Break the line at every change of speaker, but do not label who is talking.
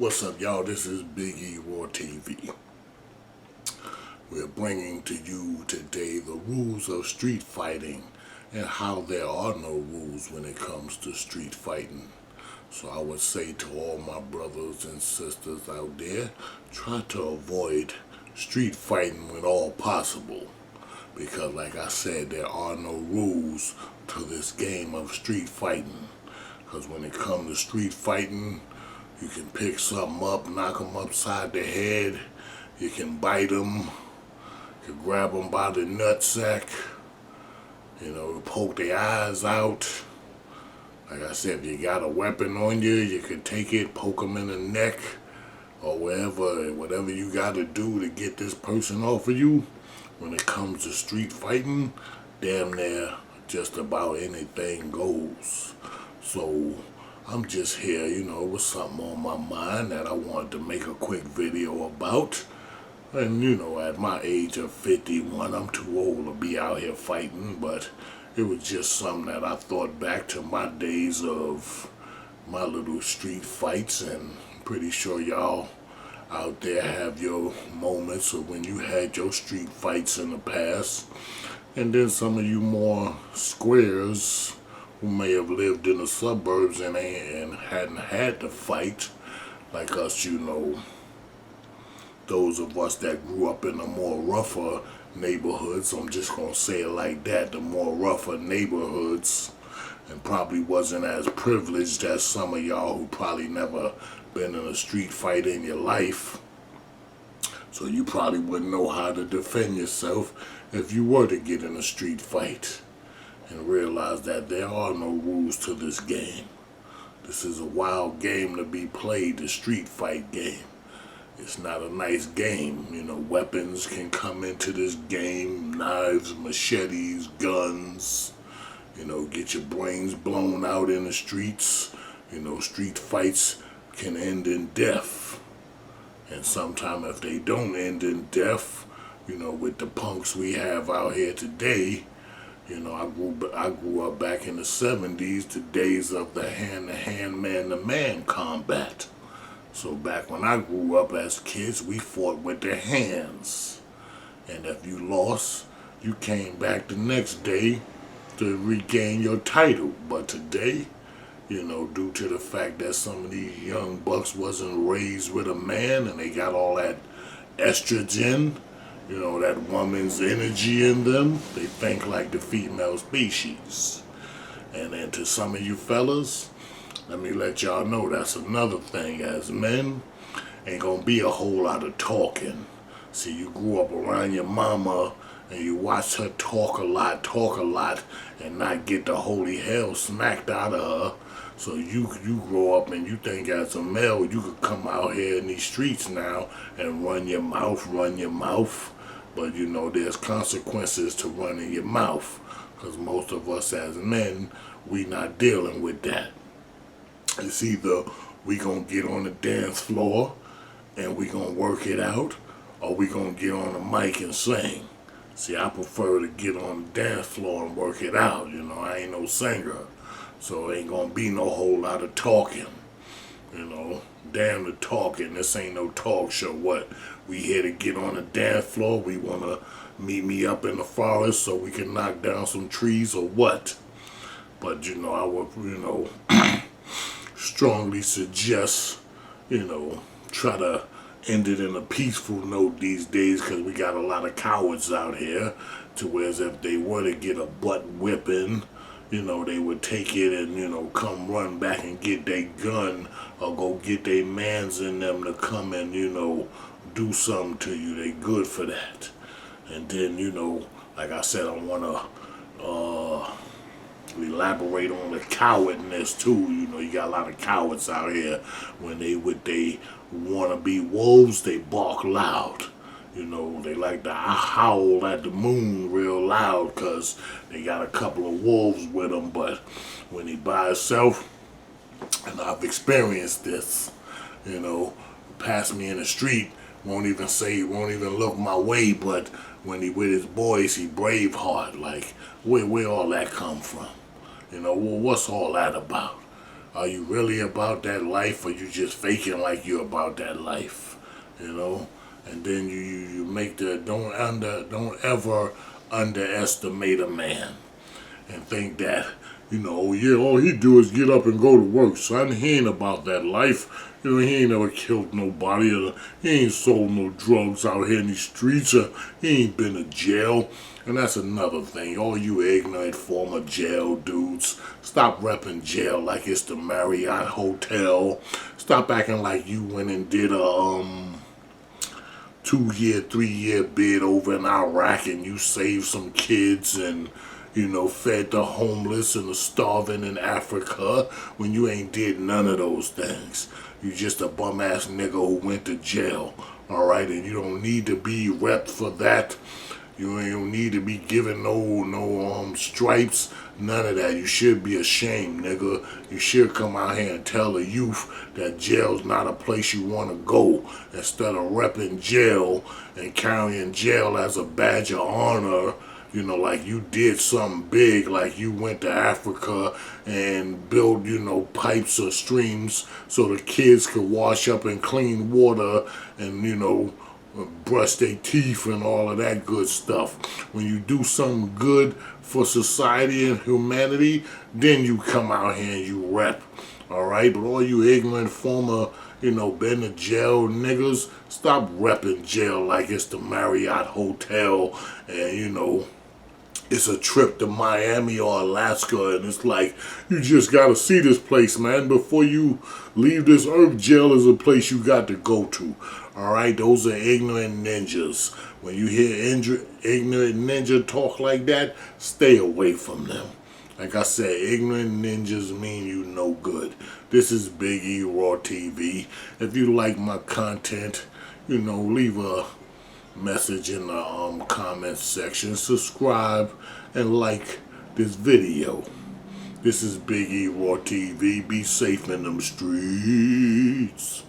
What's up, y'all? This is Big E Raw TV. We're bringing to you today the rules of street fighting and how there are no rules when it comes to street fighting. So I would say to all my brothers and sisters out there, try to avoid street fighting when all possible. Because like I said, there are no rules to this game of street fighting. Because when it comes to street fighting, you can pick something up, knock them upside the head. You can bite them. You can grab them by the nutsack. Poke their eyes out. Like I said, if you got a weapon on you, you can take it, poke them in the neck, or whatever you got to do to get this person off of you. When it comes to street fighting, damn near just about anything goes. So I'm just here, with something on my mind that I wanted to make a quick video about. And at my age of 51, I'm too old to be out here fighting, but it was just something that I thought back to my days of my little street fights, and I'm pretty sure y'all out there have your moments of when you had your street fights in the past. And then some of you more squares who may have lived in the suburbs and hadn't had to fight, like us, those of us that grew up in the more rougher neighborhoods, I'm just going to say it like that, the more rougher neighborhoods, and probably wasn't as privileged as some of y'all who probably never been in a street fight in your life. So you probably wouldn't know how to defend yourself if you were to get in a street fight, and realize that there are no rules to this game. This is a wild game to be played, the street fight game. It's not a nice game. Weapons can come into this game, knives, machetes, guns, get your brains blown out in the streets. Street fights can end in death. And sometimes if they don't end in death, with the punks we have out here today, I grew up back in the 70s, the days of the hand-to-hand, man-to-man combat. So back when I grew up as kids, we fought with the hands. And if you lost, you came back the next day to regain your title. But today, due to the fact that some of these young bucks wasn't raised with a man and they got all that estrogen, that woman's energy in them, they think like the female species. And then to some of you fellas, let me let y'all know that's another thing. As men, ain't gonna be a whole lot of talking. See, you grew up around your mama and you watched her talk a lot, and not get the holy hell smacked out of her. So you grow up and you think as a male you could come out here in these streets now and run your mouth. But there's consequences to running your mouth, because most of us as men, we not dealing with that. It's either we gonna get on the dance floor and we gonna work it out, or we gonna get on the mic and sing. See, I prefer to get on the dance floor and work it out. I ain't no singer, so it ain't gonna be no whole lot of talking. Damn the talking. This ain't no talk show. What? We here to get on the dance floor? We wanna meet me up in the forest so we can knock down some trees, or what? But I would strongly suggest, try to end it in a peaceful note these days, because we got a lot of cowards out here, to whereas if they were to get a butt whipping, they would take it and, come run back and get their gun, or go get their mans in them to come and, do something to you. They good for that. And then, like I said, I want to elaborate on the cowardness too. You got a lot of cowards out here. When they want to be wolves, they bark loud. They like to howl at the moon real loud because they got a couple of wolves with them. But when he by himself, and I've experienced this, pass me in the street, won't even look my way. But when he with his boys, he braveheart. Like, where all that come from? What's all that about? Are you really about that life, or you just faking like you're about that life? You know, and then you make the don't ever underestimate a man and think that, yeah, all he do is get up and go to work, son. He ain't about that life. He ain't never killed nobody. He ain't sold no drugs out here in these streets. He ain't been to jail. And that's another thing. All you ignorant former jail dudes, stop repping jail like it's the Marriott Hotel. Stop acting like you went and did a 2-year, 3-year bid over in Iraq and you saved some kids and fed the homeless and the starving in Africa when you ain't did none of those things. You just a bum ass nigga who went to jail, alright, and you don't need to be repped for that. You don't need to be given no stripes, none of that. You should be ashamed, nigga. You should come out here and tell the youth that jail's not a place you want to go, instead of repping jail and carrying jail as a badge of honor. Like you did something big, like you went to Africa and built, pipes or streams so the kids could wash up in clean water and, brush their teeth and all of that good stuff. When you do something good for society and humanity, then you come out here and you rep. Alright, but all you ignorant former, been to jail niggas, stop repping jail like it's the Marriott Hotel and, it's a trip to Miami or Alaska, and it's like, you just gotta see this place, man. Before you leave this earth, jail is a place you got to go to. Alright, those are ignorant ninjas. When you hear ignorant ninja talk like that, stay away from them. Like I said, ignorant ninjas mean you no good. This is Big E Raw TV. If you like my content, leave a message in the comments section, subscribe, and like this video. This is Big E Raw TV. Be safe in them streets.